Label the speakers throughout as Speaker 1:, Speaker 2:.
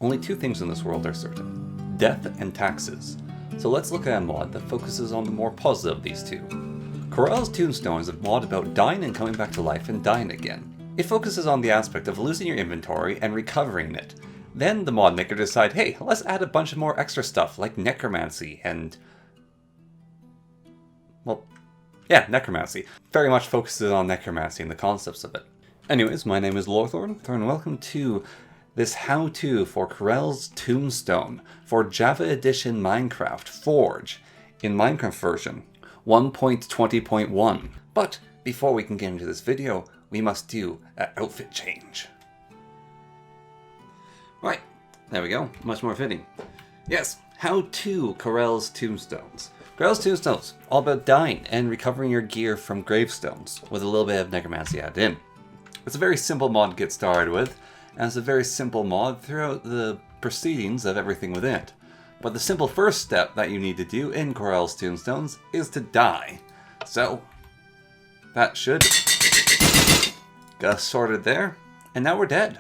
Speaker 1: Only two things in this world are certain: death and taxes. So let's look at a mod that focuses on the more positive of these two. Corail's Tombstone is a mod about dying and coming back to life and dying again. It focuses on the aspect of losing your inventory and recovering it. Then the mod maker decide, hey, let's add a bunch of more extra stuff like necromancy and... well, yeah, necromancy. Very much focuses on necromancy and the concepts of it. Anyways, my name is Lorthorn, and welcome to this how-to for Corail's Tombstone for Java Edition Minecraft Forge in Minecraft version 1.20.1. But before we can get into this video, we must do an outfit change. Right, there we go, much more fitting. Yes, how to Corail's Tombstones. Corail's Tombstones, all about dying and recovering your gear from gravestones, with a little bit of necromancy added in. It's a very simple mod to get started with, and it's a very simple mod throughout the proceedings of everything within it. But the simple first step that you need to do in Corail's Tombstones is to die. So, that should get us sorted there, and now we're dead.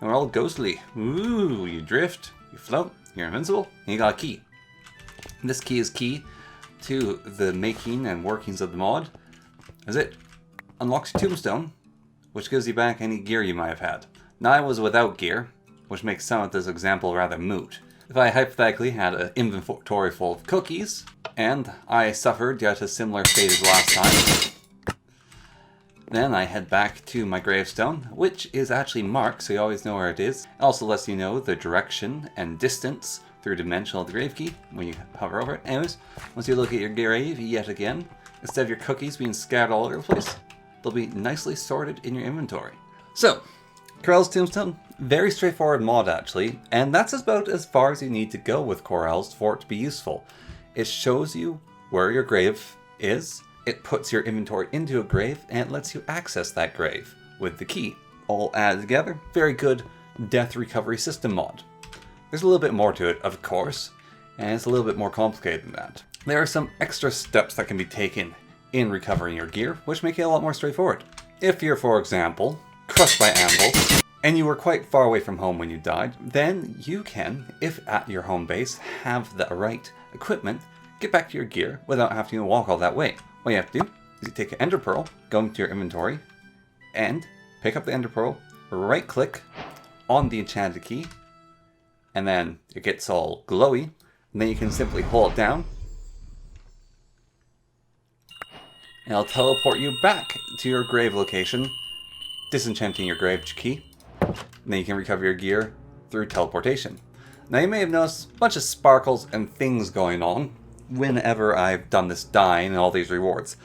Speaker 1: And we're all ghostly. Ooh, you drift, you float, you're invincible, and you got a key. And this key is key to the making and workings of the mod, as it unlocks your tombstone, which gives you back any gear you might have had. Now I was without gear, which makes some of this example rather moot. If I hypothetically had an inventory full of cookies, and I suffered yet a similar fate as last time, then I head back to my gravestone, which is actually marked so you always know where it is. It also lets you know the direction and distance through dimensional the grave key when you hover over it. Anyways, once you look at your grave yet again, instead of your cookies being scattered all over the place, they'll be nicely sorted in your inventory. So, Corail's Tombstone, very straightforward mod actually, and that's about as far as you need to go with Corail's for it to be useful. It shows you where your grave is, it puts your inventory into a grave, and it lets you access that grave with the key. All added together, very good death recovery system mod. There's a little bit more to it, of course, and it's a little bit more complicated than that. There are some extra steps that can be taken in recovering your gear, which make it a lot more straightforward. If you're, for example, crushed by anvils, and you were quite far away from home when you died, then you can, if at your home base, have the right equipment, get back to your gear without having to walk all that way. What you have to do is you take an ender pearl, go into your inventory, and pick up the ender pearl, right click on the enchanted key, and then it gets all glowy, and then you can simply hold it down, and it'll teleport you back to your grave location, disenchanting your grave key. And then you can recover your gear through teleportation. Now you may have noticed a bunch of sparkles and things going on whenever I've done this dying and all these rewards.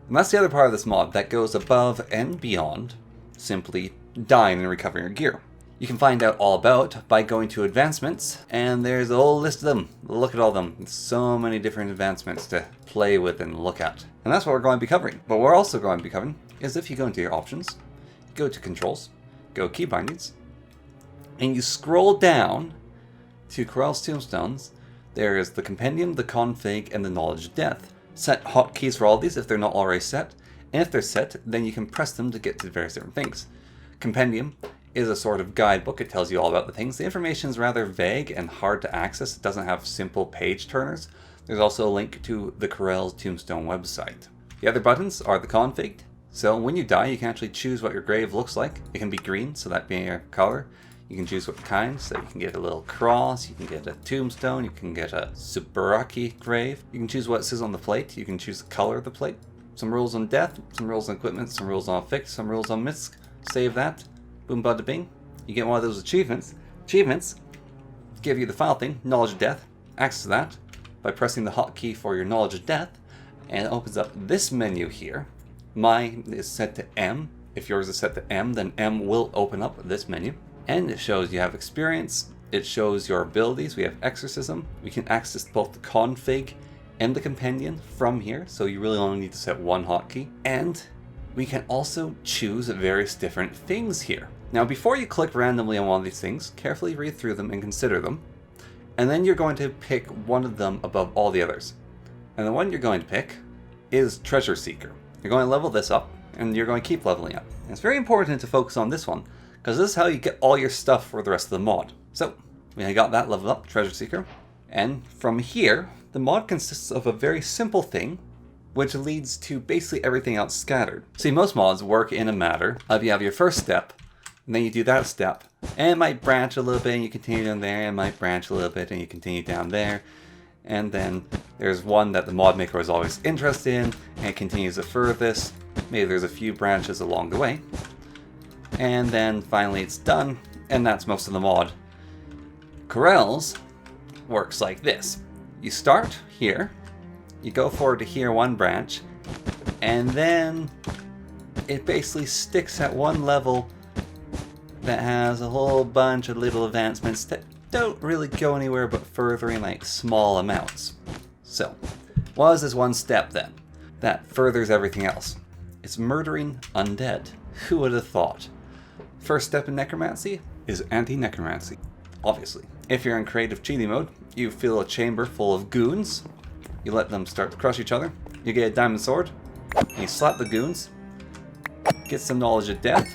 Speaker 1: And that's the other part of this mod that goes above and beyond simply dying and recovering your gear. You can find out all about by going to advancements, and there's a whole list of them. Look at all of them. There's so many different advancements to play with and look at. And that's what we're going to be covering. But what we're also going to be covering is if you go into your options, go to controls, go key bindings, and you scroll down to Corail's Tombstones. There is the compendium, the config, and the knowledge of death. Set hotkeys for all these if they're not already set, and if they're set, then you can press them to get to various different things. Compendium is a sort of guidebook. It tells you all about the things. The information is rather vague and hard to access. It doesn't have simple page turners. There's also a link to the Corail's Tombstone website. The other buttons are the config. So when you die, you can actually choose what your grave looks like. It can be green, so that being your color. You can choose what kind, so you can get a little cross, you can get a tombstone, you can get a Subaraki grave. You can choose what it says on the plate, you can choose the color of the plate. Some rules on death, some rules on equipment, some rules on fix, some rules on misc. Save that, boom bada bing. You get one of those achievements. Achievements give you the final thing, knowledge of death. Access that by pressing the hotkey for your knowledge of death, and it opens up this menu here. Mine is set to M. If yours is set to M, then M will open up this menu. And it shows you have experience, it shows your abilities, we have exorcism, we can access both the config and the compendium from here, so you really only need to set one hotkey. And we can also choose various different things here. Now before you click randomly on one of these things, carefully read through them and consider them. And then you're going to pick one of them above all the others. And the one you're going to pick is Treasure Seeker. You're going to level this up, and you're going to keep leveling up. And it's very important to focus on this one, because this is how you get all your stuff for the rest of the mod. So, We got that leveled up, Treasure Seeker. And from here, the mod consists of a very simple thing, which leads to basically everything else scattered. See, most mods work in a matter of you have your first step, and then you do that step, and it might branch a little bit and you continue down there, and it might branch a little bit and you continue down there, and then there's one that the mod maker is always interested in, and it continues the furthest. Maybe there's a few branches along the way, and then finally it's done, and that's most of the mod. Corail's works like this. You start here, you go forward to here one branch, and then it basically sticks at one level that has a whole bunch of little advancements that don't really go anywhere but further in like small amounts. So, what is this one step then? That furthers everything else. It's murdering undead. Who would have thought? First step in necromancy is anti-necromancy, obviously. If you're in creative cheating mode, you fill a chamber full of goons, you let them start to crush each other, you get a diamond sword, you slap the goons, get some knowledge of death,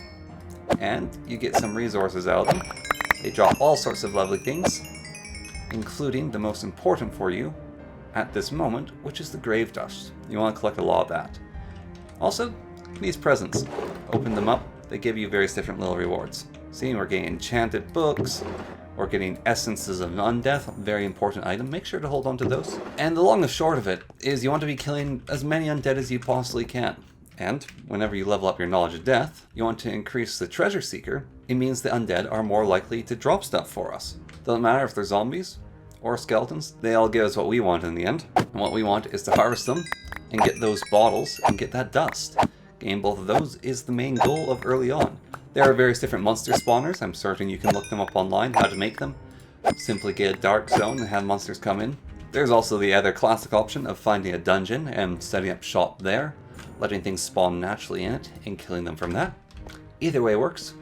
Speaker 1: and you get some resources out of them. They drop all sorts of lovely things, including the most important for you at this moment, which is the grave dust. You want to collect a lot of that. Also, these presents. Open them up, they give you various different little rewards. See, we're getting enchanted books, we're getting essences of undeath, very important item. Make sure to hold on to those. And the long and short of it is you want to be killing as many undead as you possibly can. And whenever you level up your knowledge of death, you want to increase the treasure seeker. It means the undead are more likely to drop stuff for us. Doesn't matter if they're zombies or skeletons, they all give us what we want in the end. And what we want is to harvest them and get those bottles and get that dust. Getting both of those is the main goal of early on. There are various different monster spawners. I'm certain you can look them up online, how to make them. Simply get a dark zone and have monsters come in. There's also the other classic option of finding a dungeon and setting up shop there, letting things spawn naturally in it and killing them from that. Either way works.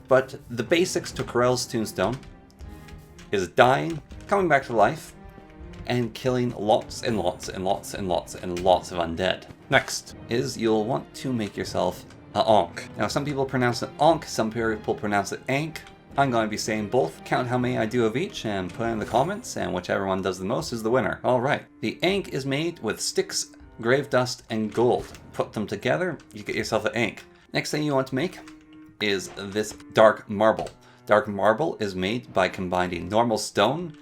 Speaker 1: But the basics to Corail's Tombstone is dying, coming back to life, and killing lots and lots and lots and lots and lots of undead. Next is you'll want to make yourself a Ankh. Now some people pronounce it Ankh, some people pronounce it Ankh. I'm going to be saying both. Count how many I do of each and put it in the comments, and whichever one does the most is the winner. Alright, the Ankh is made with sticks, grave dust, and gold. Put them together, you get yourself an Ankh. Next thing you want to make is this dark marble. Dark marble is made by combining normal stone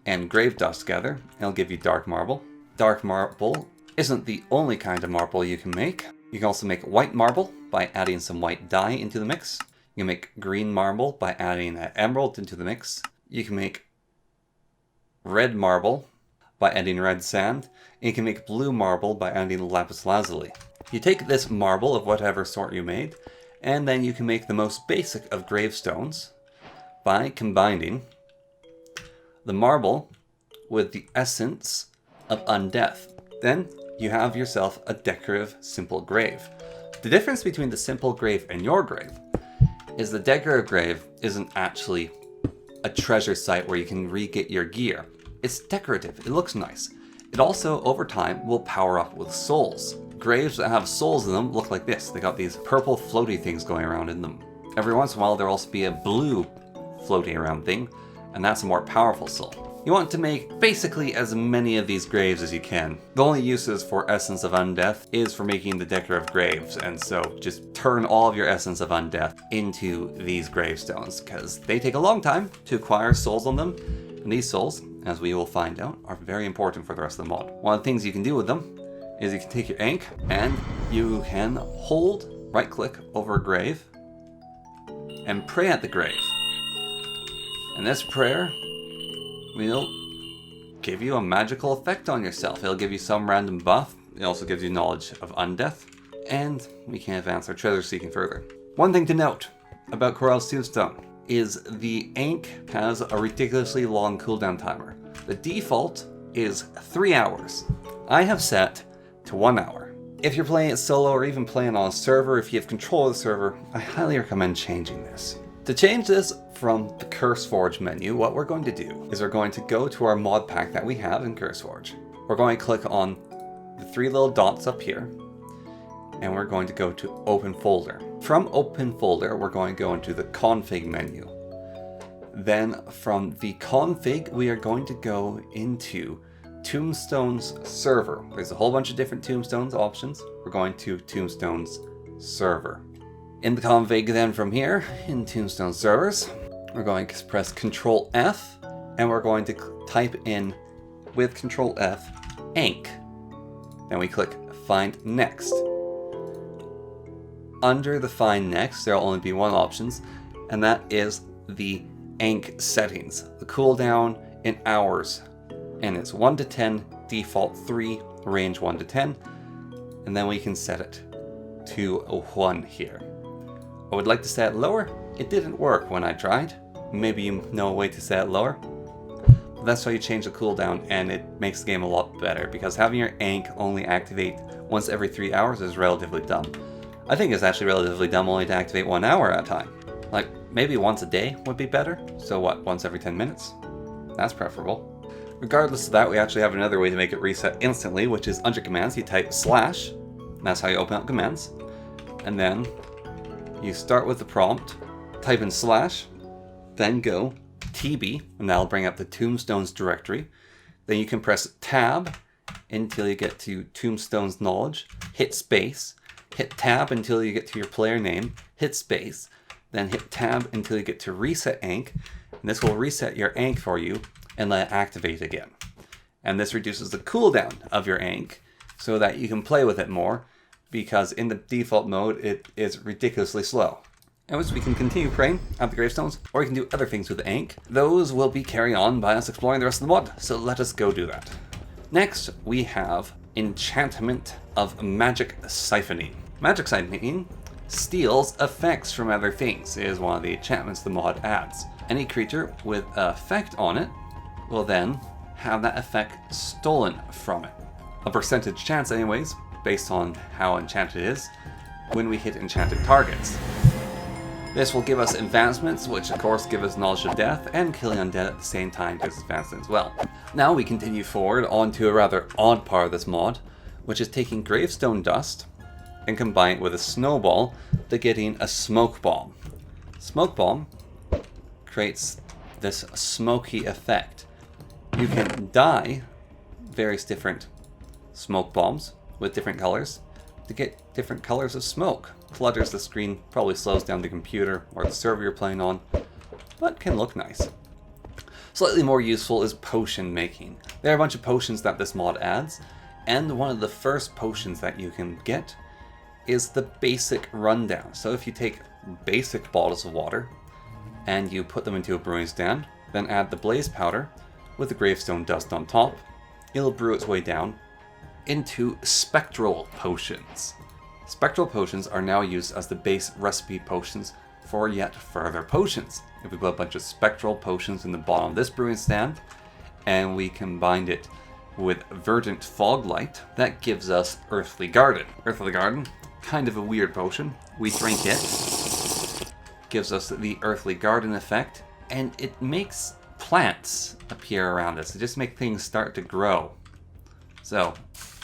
Speaker 1: and grave dust together. It'll give you dark marble. Dark marble isn't the only kind of marble you can make. You can also make white marble by adding some white dye into the mix. You can make green marble by adding an emerald into the mix. You can make red marble by adding red sand. And you can make blue marble by adding lapis lazuli. You take this marble of whatever sort you made, and then you can make the most basic of gravestones by combining the marble with the essence of undeath. Then you have yourself a decorative simple grave. The difference between the simple grave and your grave is the decorative grave isn't actually a treasure site where you can re-get your gear. It's decorative, it looks nice. It also, over time, will power up with souls. Graves that have souls in them look like this. They got these purple floaty things going around in them. Every once in a while there'll also be a blue floating around thing, and that's a more powerful soul. You want to make basically as many of these graves as you can. The only uses for Essence of Undeath is for making the decorative graves, and so just turn all of your Essence of Undeath into these gravestones, because they take a long time to acquire souls on them, and these souls, as we will find out, are very important for the rest of the mod. One of the things you can do with them is you can take your Ankh, and you can hold right-click over a grave, and pray at the grave. And this prayer will give you a magical effect on yourself. It'll give you some random buff. It also gives you knowledge of undeath. And we can advance our treasure seeking further. One thing to note about Corail's Tombstone is the Ankh has a ridiculously long cooldown timer. The default is 3 hours. I have set to 1 hour. If you're playing it solo or even playing on a server, if you have control of the server, I highly recommend changing this. To change this from the CurseForge menu, what we're going to do is we're going to go to our mod pack that we have in CurseForge. We're going to click on the 3 little dots up here, and we're going to go to Open Folder. From Open Folder, we're going to go into the Config menu. Then from the config, we are going to go into Tombstones server. There's a whole bunch of different Tombstones options. We're going to Tombstones server. In the config then from here, in Tombstone servers, we're going to press Control F, and we're going to type in, with Control F, Enc. Then we click Find Next. Under the Find Next, there'll only be one option, and that is the Enc settings. The cooldown in hours, and it's 1 to 10, default 3, range 1 to 10, and then we can set it to 1 here. I would like to set it lower. It didn't work when I tried. Maybe you know a way to set it lower. But that's how you change the cooldown, and it makes the game a lot better, because having your Enc only activate once every 3 hours is relatively dumb. I think it's actually relatively dumb only to activate 1 hour at a time. Like, maybe once a day would be better. So what, once every 10 minutes? That's preferable. Regardless of that, we actually have another way to make it reset instantly, which is under commands, you type slash, and that's how you open up commands. And then you start with the prompt, type in slash, then go TB, and that'll bring up the Tombstones directory. Then you can press tab until you get to Tombstones knowledge, hit space, hit tab until you get to your player name, hit space, then hit tab until you get to reset Enc, and this will reset your Enc for you and let it activate again. And this reduces the cooldown of your Enc so that you can play with it more, because in the default mode it is ridiculously slow. Anyways, we can continue praying at the gravestones, or we can do other things with the Enc. Those will be carried on by us exploring the rest of the mod, so let us go do that. Next, we have Enchantment of Magic Siphoning. Magic Siphoning steals effects from other things. It is one of the enchantments the mod adds. Any creature with an effect on it will then have that effect stolen from it. A percentage chance anyways, based on how enchanted it is, when we hit enchanted targets. This will give us advancements, which of course give us knowledge of death, and killing undead at the same time gives us advancement as well. Now we continue forward onto a rather odd part of this mod, which is taking gravestone dust and combine it with a snowball to getting a smoke bomb. Smoke bomb creates this smoky effect. You can dye various different smoke bombs with different colors to get different colors of smoke. Clutters the screen, probably slows down the computer or the server you're playing on, but can look nice. Slightly more useful is potion making. There are a bunch of potions that this mod adds, and one of the first potions that you can get is the basic rundown. So if you take basic bottles of water and you put them into a brewing stand, then add the blaze powder with the gravestone dust on top, it'll brew its way down into spectral potions. Spectral potions are now used as the base recipe potions for yet further potions. If we put a bunch of spectral potions in the bottom of this brewing stand and we combined it with verdant foglight, that gives us Earthly Garden. Earthly Garden, kind of a weird potion. We drink it, gives us the Earthly Garden effect, and it makes plants appear around us. It just makes things start to grow. So,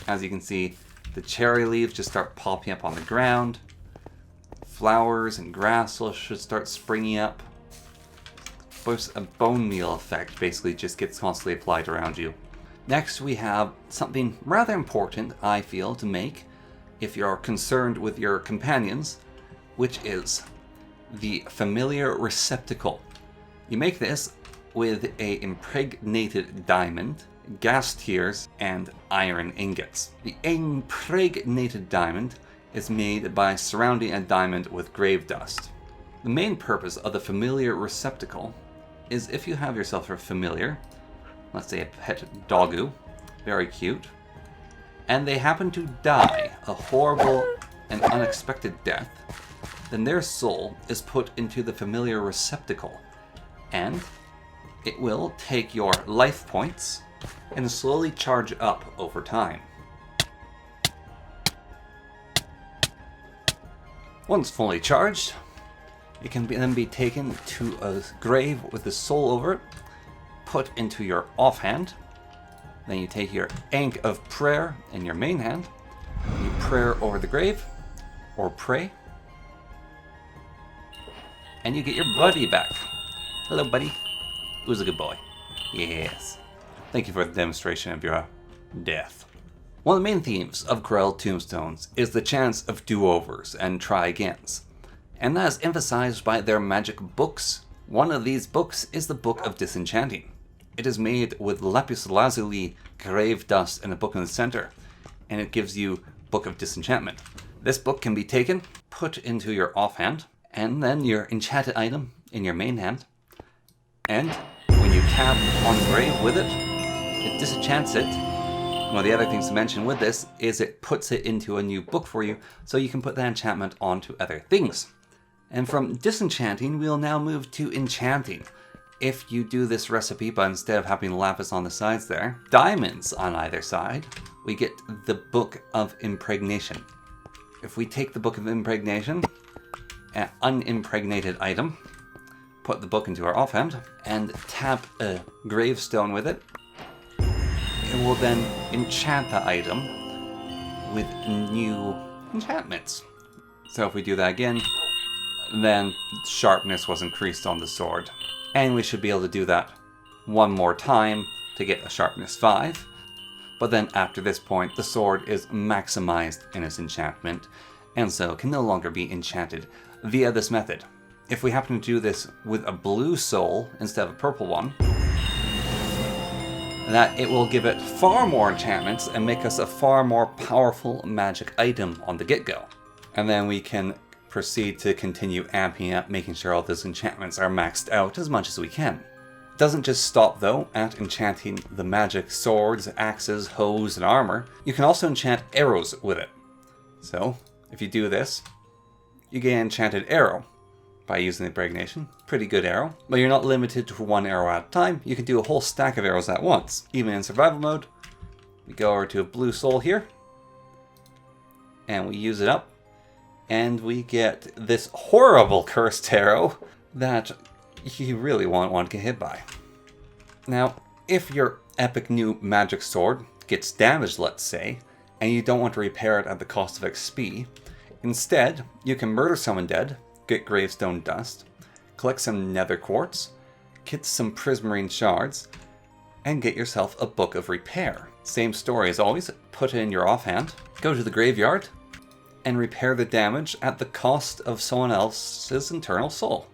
Speaker 1: as you can see, the cherry leaves just start popping up on the ground. Flowers and grass should start springing up. A bone meal effect basically just gets constantly applied around you. Next, we have something rather important, I feel, to make if you're concerned with your companions, which is the familiar receptacle. You make this with a impregnated diamond, gas tears, and iron ingots. The impregnated diamond is made by surrounding a diamond with grave dust. The main purpose of the familiar receptacle is if you have yourself a familiar, let's say a pet doggo, very cute, and they happen to die a horrible and unexpected death, then their soul is put into the familiar receptacle, and it will take your life points and slowly charge up over time. Once fully charged, it can then be taken to a grave with the soul over it, put into your offhand. Then you take your Enc of Prayer in your main hand, you prayer over the grave, or pray, and you get your buddy back. Hello, buddy. Who's a good boy? Yes. Thank you for the demonstration of your death. One of the main themes of Corail Tombstones is the chance of do-overs and try-agains. And that is emphasized by their magic books. One of these books is the Book of Disenchanting. It is made with lapis lazuli, grave dust, and a book in the center, and it gives you Book of Disenchantment. This book can be taken, put into your offhand, and then your enchanted item in your main hand. And when you tap on the grave with it, it disenchants it. One of the other things to mention with this is it puts it into a new book for you, so you can put that enchantment onto other things. And from disenchanting, we'll now move to enchanting. If you do this recipe, but instead of having lapis on the sides there, diamonds on either side, we get the Book of Impregnation. If we take the Book of Impregnation, an unimpregnated item, put the book into our offhand, and tap a gravestone with it, it will then enchant the item with new enchantments. So if we do that again, then sharpness was increased on the sword. And we should be able to do that one more time to get a sharpness 5. But then after this point, the sword is maximized in its enchantment, and so can no longer be enchanted via this method. If we happen to do this with a blue soul instead of a purple one, that it will give it far more enchantments and make us a far more powerful magic item on the get-go. And then we can proceed to continue amping up, making sure all those enchantments are maxed out as much as we can. It doesn't just stop though at enchanting the magic swords, axes, hoes, and armor. You can also enchant arrows with it. So if you do this, you get an enchanted arrow by using the impregnation. Pretty good arrow, but you're not limited to one arrow at a time. You can do a whole stack of arrows at once. Even in survival mode, we go over to a blue soul here, and we use it up, and we get this horrible cursed arrow that you really won't want to get hit by. Now, if your epic new magic sword gets damaged, let's say, and you don't want to repair it at the cost of XP, instead, you can murder someone dead, get gravestone dust, collect some nether quartz, get some prismarine shards, and get yourself a book of repair. Same story as always, put it in your offhand, go to the graveyard, and repair the damage at the cost of someone else's internal soul.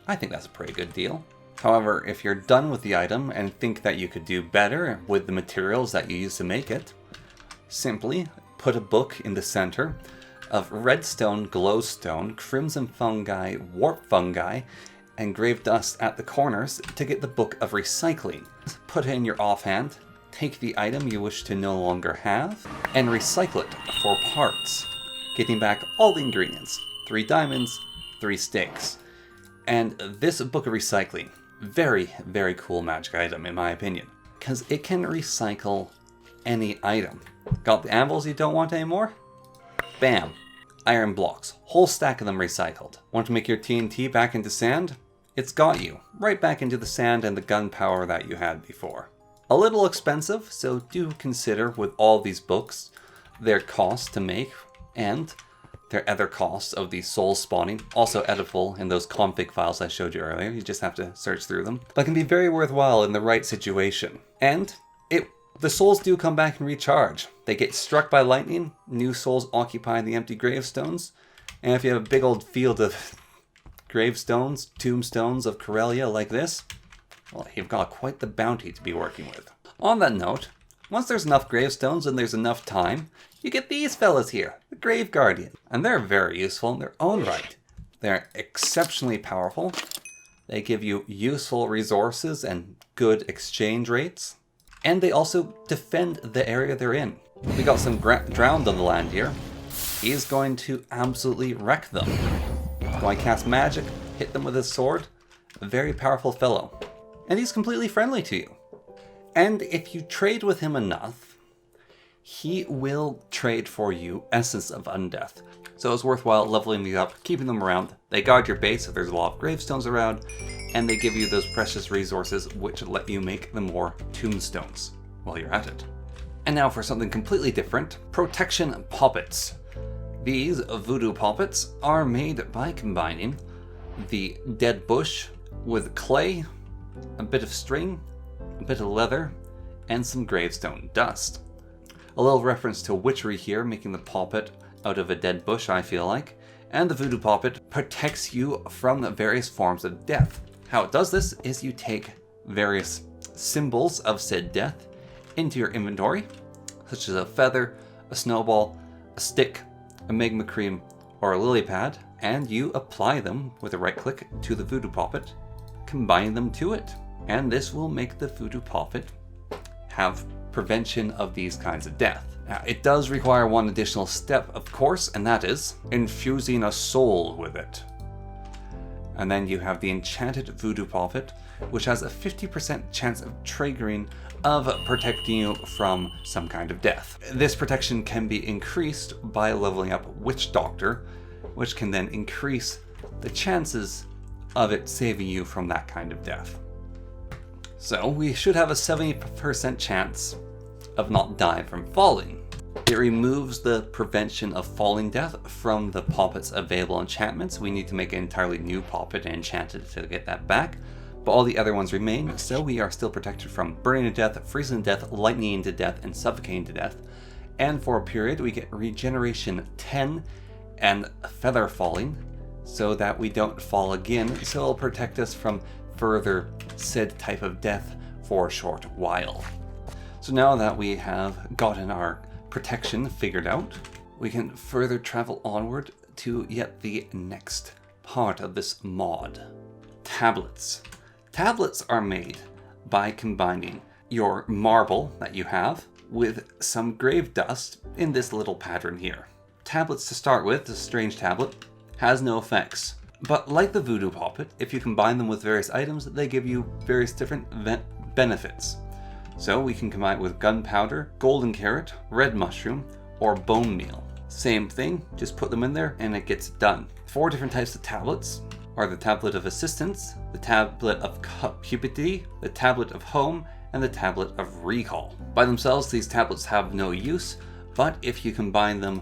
Speaker 1: I think that's a pretty good deal. However, if you're done with the item and think that you could do better with the materials that you use to make it, simply put a book in the center of redstone, glowstone, crimson fungi, warp fungi, and grave dust at the corners to get the Book of Recycling. Put it in your offhand, take the item you wish to no longer have, and recycle it for parts, getting back all the ingredients, 3 diamonds, 3 sticks. And this Book of Recycling, very, very cool magic item in my opinion, because it can recycle any item. Got the anvils you don't want anymore? Bam! Iron blocks. Whole stack of them recycled. Want to make your TNT back into sand? It's got you. Right back into the sand and the gunpowder that you had before. A little expensive, so do consider with all these books their cost to make and their other costs of the soul spawning. Also editable in those config files I showed you earlier. You just have to search through them. But can be very worthwhile in the right situation. And the souls do come back and recharge. They get struck by lightning, new souls occupy the empty gravestones, and if you have a big old field of gravestones, tombstones of Coralia like this, well, you've got quite the bounty to be working with. On that note, once there's enough gravestones and there's enough time, you get these fellas here, the Grave Guardian, and they're very useful in their own right. They're exceptionally powerful, they give you useful resources and good exchange rates, and they also defend the area they're in. We got some drowned on the land here. He's going to absolutely wreck them. He's going to cast magic, hit them with his sword. A very powerful fellow. And he's completely friendly to you. And if you trade with him enough, he will trade for you Essence of Undeath. So it's worthwhile leveling these up, keeping them around. They guard your base if there's a lot of gravestones around, and they give you those precious resources which let you make the more tombstones while you're at it. And now for something completely different, protection poppets. These voodoo poppets are made by combining the dead bush with clay, a bit of string, a bit of leather, and some gravestone dust. A little reference to witchery here, making the poppet out of a dead bush, I feel like. And the voodoo poppet protects you from the various forms of death. How it does this is you take various symbols of said death into your inventory, such as a feather, a snowball, a stick, a magma cream, or a lily pad, and you apply them with a right click to the voodoo poppet, combine them to it, and this will make the voodoo poppet have prevention of these kinds of death. Now, it does require one additional step, of course, and that is infusing a soul with it. And then you have the enchanted voodoo poppet, which has a 50% chance of triggering of protecting you from some kind of death. This protection can be increased by leveling up Witch Doctor, which can then increase the chances of it saving you from that kind of death. So we should have a 70% chance of not dying from falling. It removes the prevention of falling death from the poppet's available enchantments. We need to make an entirely new poppet and enchant it to get that back. But all the other ones remain, so we are still protected from burning to death, freezing to death, lightning to death, and suffocating to death. And for a period, we get regeneration 10 and feather falling, so that we don't fall again, so it'll protect us from further said type of death for a short while. So now that we have gotten our protection figured out, we can further travel onward to yet the next part of this mod. Tablets. Tablets are made by combining your marble that you have with some grave dust in this little pattern here. Tablets to start with, the strange tablet, has no effects. But like the voodoo poppet, if you combine them with various items, they give you various different benefits. So we can combine it with gunpowder, golden carrot, red mushroom, or bone meal. Same thing, just put them in there and it gets done. 4 different types of tablets are the tablet of assistance, the tablet of cupidity, the tablet of home, and the tablet of recall. By themselves, these tablets have no use, but if you combine them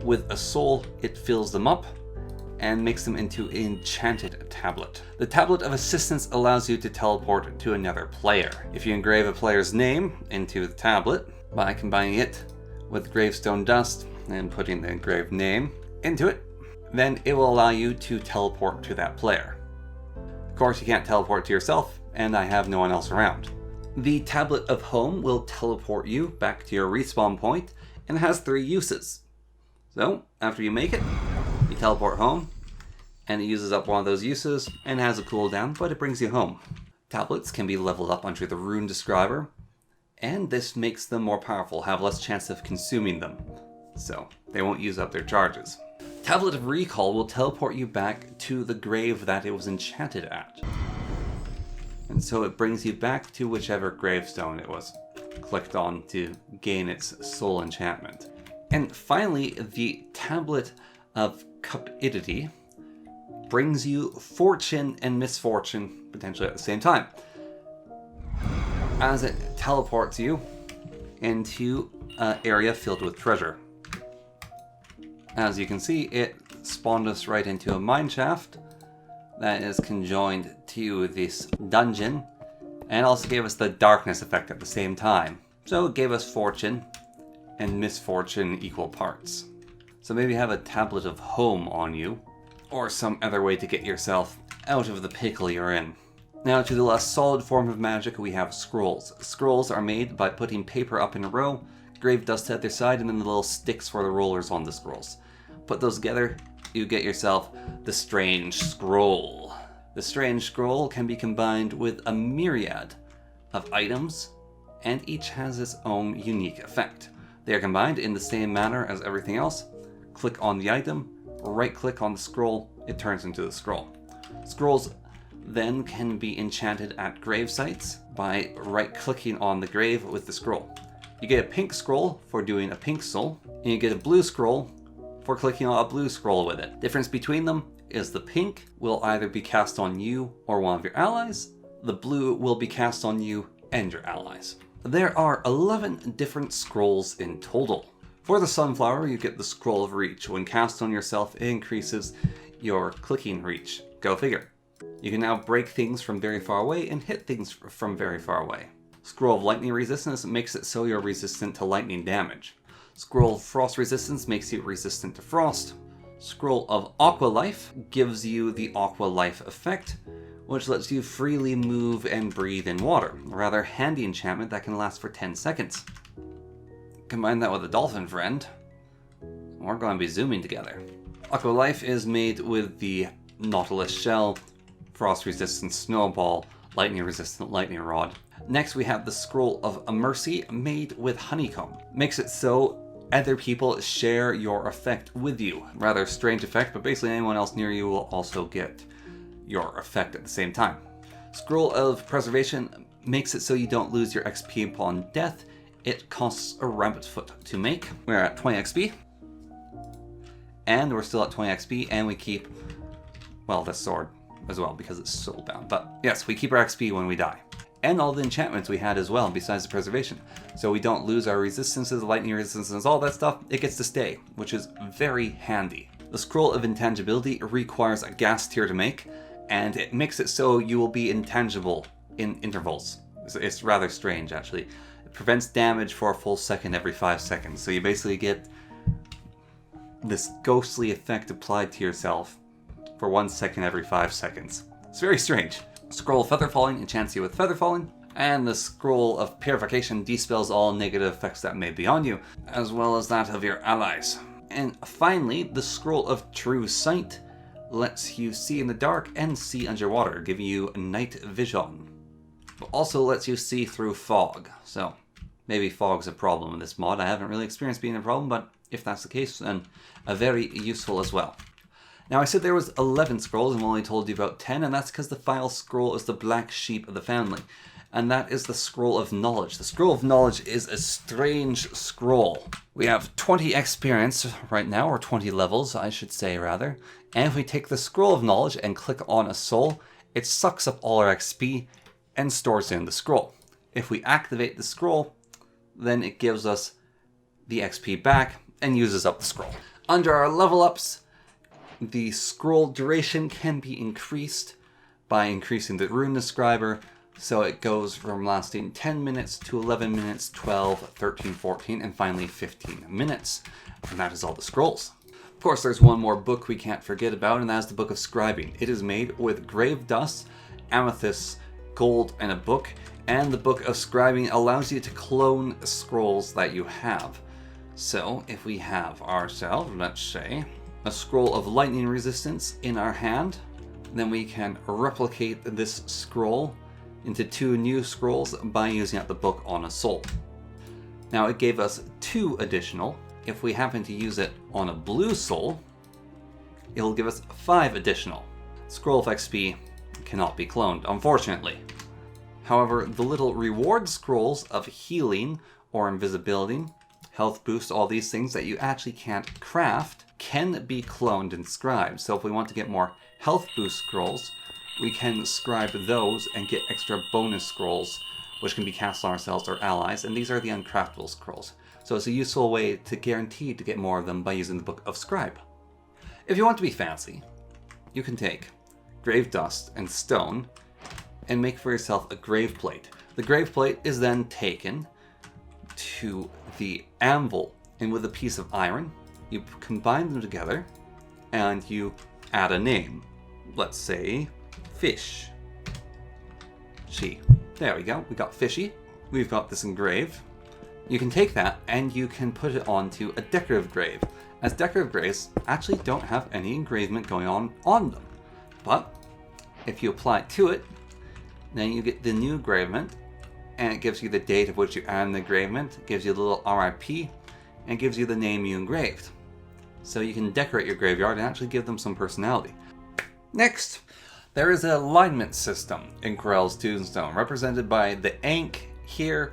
Speaker 1: with a soul, it fills them up and makes them into an enchanted tablet. The tablet of assistance allows you to teleport to another player. If you engrave a player's name into the tablet by combining it with gravestone dust and putting the engraved name into it, then it will allow you to teleport to that player. Of course, you can't teleport to yourself, and I have no one else around. The tablet of home will teleport you back to your respawn point and has 3 uses. So, after you make it, you teleport home, and it uses up one of those uses and has a cooldown, but it brings you home. Tablets can be leveled up under the rune describer, and this makes them more powerful, have less chance of consuming them, so they won't use up their charges. Tablet of Recall will teleport you back to the grave that it was enchanted at. And so it brings you back to whichever gravestone it was clicked on to gain its soul enchantment. And finally, the Tablet of Cupidity brings you fortune and misfortune potentially at the same time, as it teleports you into an area filled with treasure. As you can see, it spawned us right into a mine shaft that is conjoined to this dungeon, and also gave us the darkness effect at the same time. So it gave us fortune and misfortune equal parts. So maybe have a tablet of home on you, or some other way to get yourself out of the pickle you're in. Now to the less solid form of magic, we have scrolls. Scrolls are made by putting paper up in a row, grave dust at their side, and then the little sticks for the rollers on the scrolls. Put those together, you get yourself the Strange Scroll. The Strange Scroll can be combined with a myriad of items, and each has its own unique effect. They are combined in the same manner as everything else. Click on the item, right click on the scroll, it turns into the scroll. Scrolls then can be enchanted at grave sites by right clicking on the grave with the scroll. You get a pink scroll for doing a pink soul, and you get a blue scroll for clicking on a blue scroll with it. Difference between them is the pink will either be cast on you or one of your allies. The blue will be cast on you and your allies. There are 11 different scrolls in total. For the sunflower, you get the Scroll of Reach. When cast on yourself, it increases your clicking reach. Go figure. You can now break things from very far away and hit things from very far away. Scroll of lightning resistance makes it so you're resistant to lightning damage. Scroll of frost resistance makes you resistant to frost. Scroll of aqua life gives you the aqua life effect, which lets you freely move and breathe in water. A rather handy enchantment that can last for 10 seconds. Combine that with a dolphin friend, we're going to be zooming together. Aqua life is made with the nautilus shell, frost resistant snowball, lightning resistant lightning rod. Next we have the scroll of mercy made with honeycomb. Makes it so other people share your effect with you. Rather strange effect, but basically anyone else near you will also get your effect at the same time. Scroll of preservation makes it so you don't lose your XP upon death. It costs a rabbit foot to make. We're at 20 XP. And we're still at 20 XP, and we keep, well, this sword as well, because it's soul bound. But yes, we keep our XP when we die. And all the enchantments we had as well, besides the preservation. So we don't lose our resistances, lightning resistances, all that stuff. It gets to stay, which is very handy. The scroll of intangibility requires a gas tier to make, and it makes it so you will be intangible in intervals. It's rather strange, actually. It prevents damage for a full second every 5 seconds. So you basically get this ghostly effect applied to yourself for 1 second every 5 seconds. It's very strange. Scroll of Feather Falling enchants you with Feather Falling, and the Scroll of Purification dispels all negative effects that may be on you, as well as that of your allies. And finally, the Scroll of True Sight lets you see in the dark and see underwater, giving you night vision. But also lets you see through fog, so maybe fog's a problem in this mod. I haven't really experienced being a problem, but if that's the case, then very useful as well. Now I said there was 11 scrolls, and I've only told you about 10, and that's because the final scroll is the black sheep of the family. And that is the Scroll of Knowledge. The Scroll of Knowledge is a strange scroll. We have 20 experience right now, or 20 levels, I should say rather. And if we take the Scroll of Knowledge and click on a soul, it sucks up all our XP and stores in the scroll. If we activate the scroll, then it gives us the XP back and uses up the scroll. Under our level ups, the scroll duration can be increased by increasing the rune describer, so it goes from lasting 10 minutes to 11 minutes, 12, 13, 14, and finally 15 minutes. And that is all the scrolls. Of course, there's one more book we can't forget about, and that's the Book of Scribing. It is made with grave dust, amethyst, gold, and a book, and the Book of Scribing allows you to clone scrolls that you have. So, if we have ourselves, let's say, a scroll of lightning resistance in our hand, then we can replicate this scroll into 2 new scrolls by using up the book on a soul. Now it gave us 2 additional. If we happen to use it on a blue soul, it'll give us 5 additional. Scroll of XP cannot be cloned, unfortunately. However, the little reward scrolls of healing or invisibility, health boost, all these things that you actually can't craft, can be cloned and scribed. So if we want to get more health boost scrolls, we can scribe those and get extra bonus scrolls, which can be cast on ourselves or allies, and these are the uncraftable scrolls. So it's a useful way to guarantee to get more of them by using the Book of Scribe. If you want to be fancy, you can take grave dust and stone and make for yourself a grave plate. The grave plate is then taken to the anvil, and with a piece of iron, you combine them together and you add a name. Let's say fish. There we go, we got fishy. We've got this engraved. You can take that and you can put it onto a decorative grave, as decorative graves actually don't have any engravement going on them. But if you apply it to it, then you get the new engravement, and it gives you the date of which you add the engravement, it gives you a little RIP, and gives you the name you engraved. So you can decorate your graveyard and actually give them some personality. Next, there is an alignment system in Corail's Tombstone, represented by the Ankh here,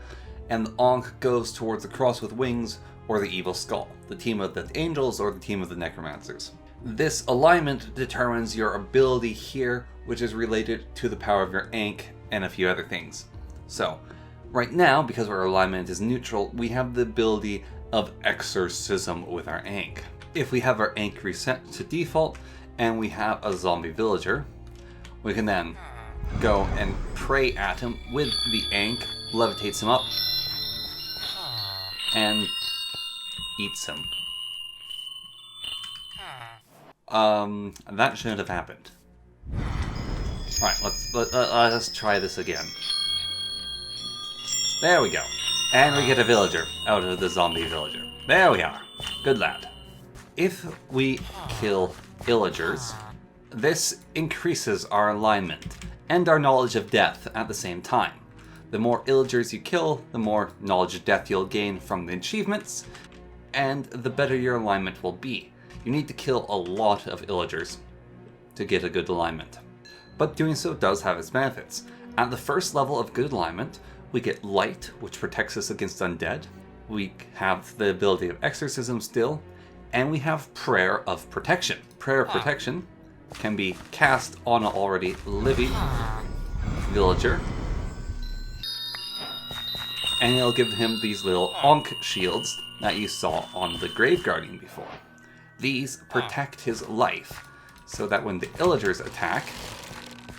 Speaker 1: and the Ankh goes towards the cross with wings or the evil skull, the team of the angels or the team of the necromancers. This alignment determines your ability here, which is related to the power of your Ankh and a few other things. So, right now, because our alignment is neutral, we have the ability of exorcism with our Ankh. If we have our Ankh reset to default, and we have a zombie villager, We can then go and pray at him with the Ankh, levitates him up, and eats him. That shouldn't have happened. Alright, let's try this again. There we go. And we get a villager out of the zombie villager. There we are. Good lad. If we kill villagers, this increases our alignment and our knowledge of death at the same time. The more villagers you kill, the more knowledge of death you'll gain from the achievements, and the better your alignment will be. You need to kill a lot of villagers to get a good alignment. But doing so does have its benefits. At the first level of good alignment, we get light, which protects us against undead. We have the ability of exorcism still, and we have prayer of protection. Prayer of protection can be cast on an already living villager, and it'll give him these little Ankh shields that you saw on the Grave Guardian before. These protect his life, so that when the villagers attack,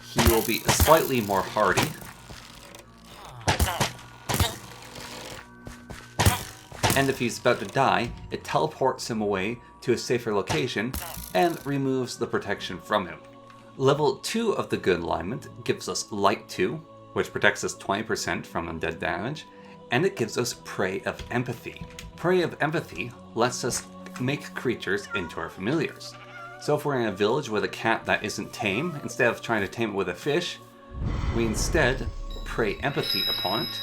Speaker 1: he will be slightly more hardy. And if he's about to die, it teleports him away to a safer location and removes the protection from him. Level 2 of the good alignment gives us Light 2, which protects us 20% from undead damage, and it gives us Prey of Empathy. Prey of Empathy lets us make creatures into our familiars. So if we're in a village with a cat that isn't tame, instead of trying to tame it with a fish, we instead prey empathy upon it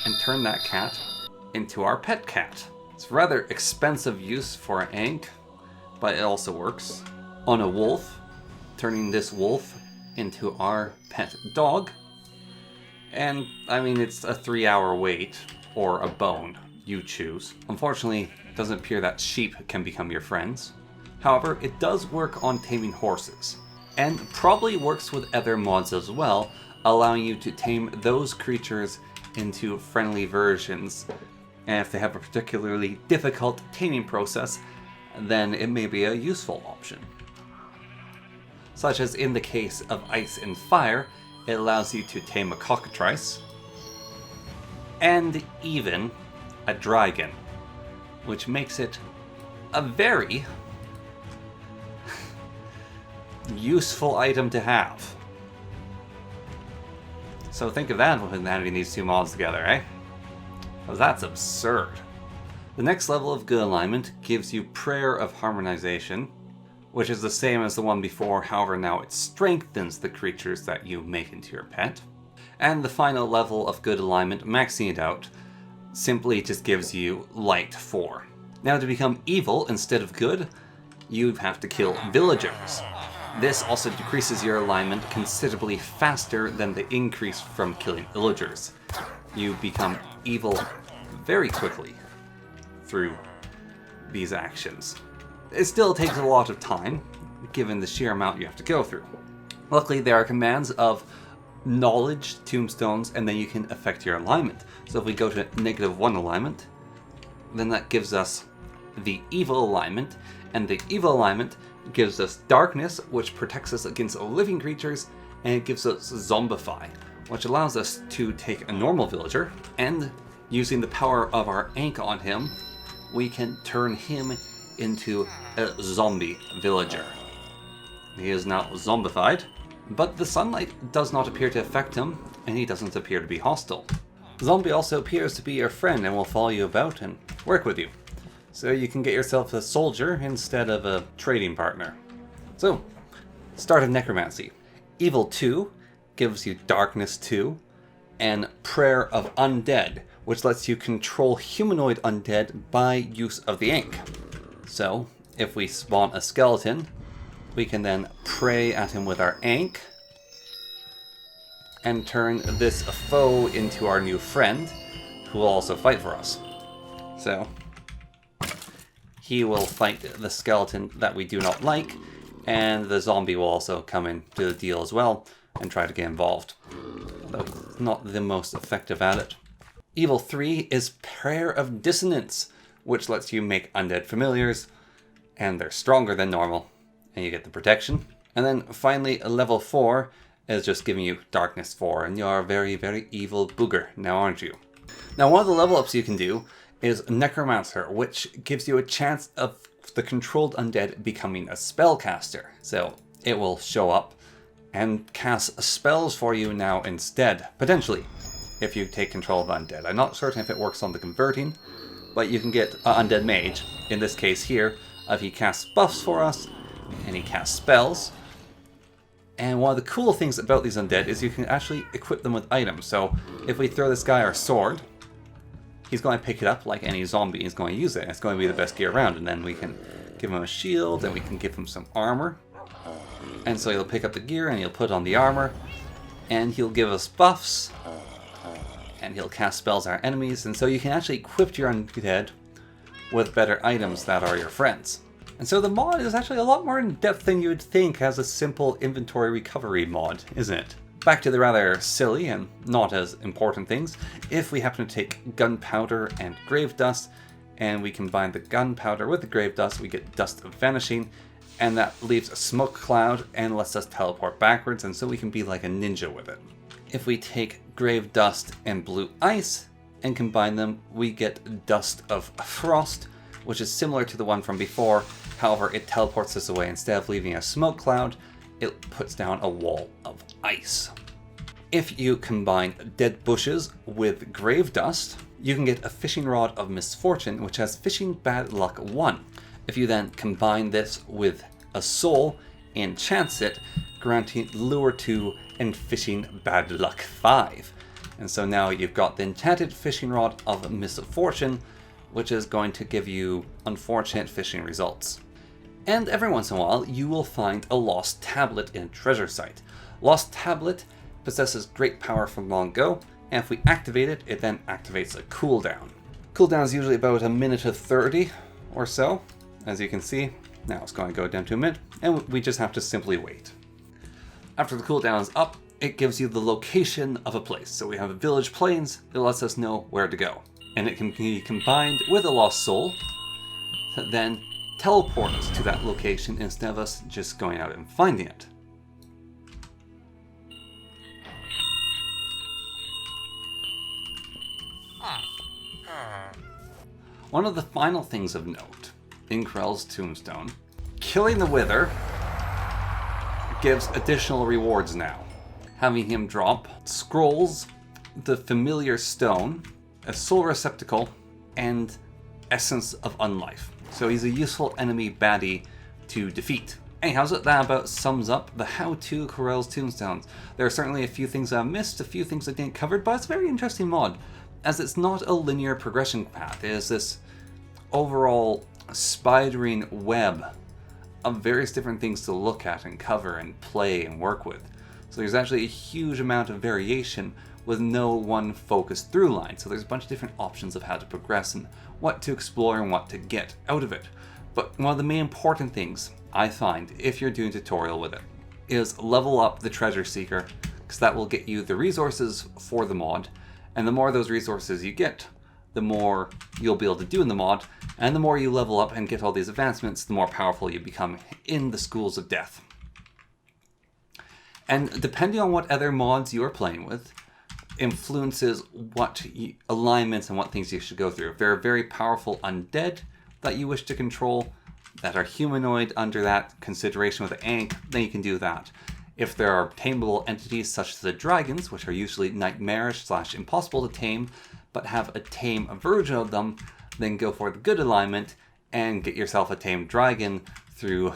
Speaker 1: and turn that cat into our pet cat. It's rather expensive use for an Ankh, but it also works. On a wolf, turning this wolf into our pet dog. And I mean, it's a 3-hour wait, or a bone, you choose. Unfortunately, it doesn't appear that sheep can become your friends. However, it does work on taming horses, and probably works with other mods as well, allowing you to tame those creatures into friendly versions. And if they have a particularly difficult taming process, then it may be a useful option. Such as in the case of Ice and Fire, it allows you to tame a cockatrice, and even a dragon, which makes it a very useful item to have. So think of that when adding these two mods together, eh? Because that's absurd. The next level of good alignment gives you Prayer of Harmonization, which is the same as the one before, however now it strengthens the creatures that you make into your pet. And the final level of good alignment, maxing it out, simply just gives you Light 4. Now to become evil instead of good, you have to kill villagers. This also decreases your alignment considerably faster than the increase from killing villagers. You become evil very quickly through these actions. It still takes a lot of time, given the sheer amount you have to go through. Luckily, there are commands of knowledge tombstones, and then you can affect your alignment. So if we go to -1 alignment, then that gives us the evil alignment, and the evil alignment gives us darkness, which protects us against living creatures, and it gives us zombify, which allows us to take a normal villager, and using the power of our Ankh on him, we can turn him into a zombie villager. He is now zombified, but the sunlight does not appear to affect him, and he doesn't appear to be hostile. Zombie also appears to be your friend and will follow you about and work with you. So you can get yourself a soldier instead of a trading partner. So, start of necromancy. Evil 2 gives you Darkness 2, and Prayer of Undead, which lets you control humanoid undead by use of the Ankh. So, if we spawn a skeleton, we can then pray at him with our Ankh, and turn this foe into our new friend, who will also fight for us. So, he will fight the skeleton that we do not like, and the zombie will also come into the deal as well and try to get involved. Though not the most effective at it. Evil 3 is Prayer of Dissonance, which lets you make undead familiars, and they're stronger than normal, and you get the protection. And then finally, level 4 is just giving you darkness 4, and you're a very, very evil booger now, aren't you? Now, one of the level ups you can do is Necromancer, which gives you a chance of the controlled undead becoming a spellcaster. So it will show up and cast spells for you now instead, potentially, if you take control of undead. I'm not certain if it works on the converting, but you can get an undead mage, in this case here, if he casts buffs for us, and he casts spells. And one of the cool things about these undead is you can actually equip them with items. So if we throw this guy our sword, he's going to pick it up like any zombie. He's going to use it. It's going to be the best gear around. And then we can give him a shield, and we can give him some armor. And so he'll pick up the gear, and he'll put on the armor, and he'll give us buffs, and he'll cast spells on our enemies. And so you can actually equip your undead with better items that are your friends. And so the mod is actually a lot more in depth than you would think as a simple inventory recovery mod, isn't it? Back to the rather silly and not as important things. If we happen to take gunpowder and grave dust, and we combine the gunpowder with the grave dust, we get dust of vanishing, and that leaves a smoke cloud and lets us teleport backwards, and so we can be like a ninja with it. If we take grave dust and blue ice and combine them, we get dust of frost, which is similar to the one from before. However, it teleports us away. Instead of leaving a smoke cloud, it puts down a wall of ice. If you combine dead bushes with grave dust, you can get a fishing rod of misfortune, which has fishing bad luck 1. If you then combine this with a soul, enchants it, granting lure 2 and fishing bad luck 5. And so now you've got the enchanted fishing rod of misfortune, which is going to give you unfortunate fishing results. And every once in a while, you will find a lost tablet in a treasure site. Lost tablet possesses great power from long ago, and if we activate it, it then activates a cooldown. Cooldown is usually about a minute of 30 or so, as you can see. Now it's going to go down to a minute, and we just have to simply wait. After the cooldown is up, it gives you the location of a place. So we have a village plains that lets us know where to go. And it can be combined with a lost soul to then teleport us to that location instead of us just going out and finding it. One of the final things of note in Corail's Tombstone, killing the Wither gives additional rewards now. Having him drop scrolls, the familiar stone, a soul receptacle, and essence of unlife. So he's a useful enemy baddie to defeat. Anyhow, that about sums up the how to Corail's Tombstones. There are certainly a few things I missed, a few things I didn't cover, but it's a very interesting mod, as it's not a linear progression path. It is this overall spidering web of various different things to look at and cover and play and work with. So there's actually a huge amount of variation with no one focused through line. So there's a bunch of different options of how to progress and what to explore and what to get out of it. But one of the main important things I find, if you're doing a tutorial with it, is level up the treasure seeker, because that will get you the resources for the mod, and the more of those resources you get, the more you'll be able to do in the mod, and the more you level up and get all these advancements, the more powerful you become in the schools of death. And depending on what other mods you are playing with, influences what alignments and what things you should go through. If there are very powerful undead that you wish to control, that are humanoid under that consideration with the Ankh, then you can do that. If there are tameable entities such as the dragons, which are usually nightmarish / impossible to tame, but have a tame version of them, then go for the good alignment and get yourself a tamed dragon through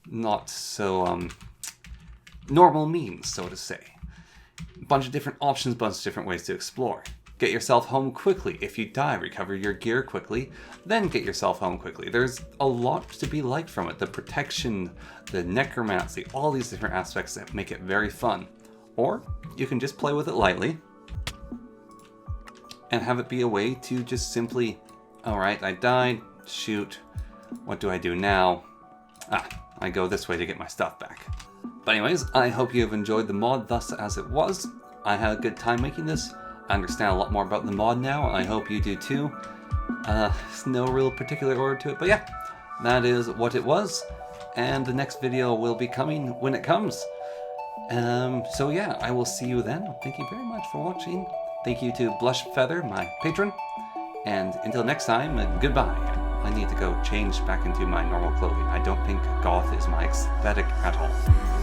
Speaker 1: not so normal means, so to say. A bunch of different options, bunch of different ways to explore. Get yourself home quickly. If you die, recover your gear quickly, then get yourself home quickly. There's a lot to be liked from it. The protection, the necromancy, all these different aspects that make it very fun. Or you can just play with it lightly and have it be a way to just simply, alright, I died, shoot, what do I do now? I go this way to get my stuff back. But anyways, I hope you have enjoyed the mod thus as it was. I had a good time making this. I understand a lot more about the mod now. I hope you do too. There's no real particular order to it, but yeah, that is what it was. and the next video will be coming when it comes. So yeah, I will see you then. Thank you very much for watching. Thank you to Blush Feather, my patron. And until next time, goodbye. I need to go change back into my normal clothing. I don't think goth is my aesthetic at all.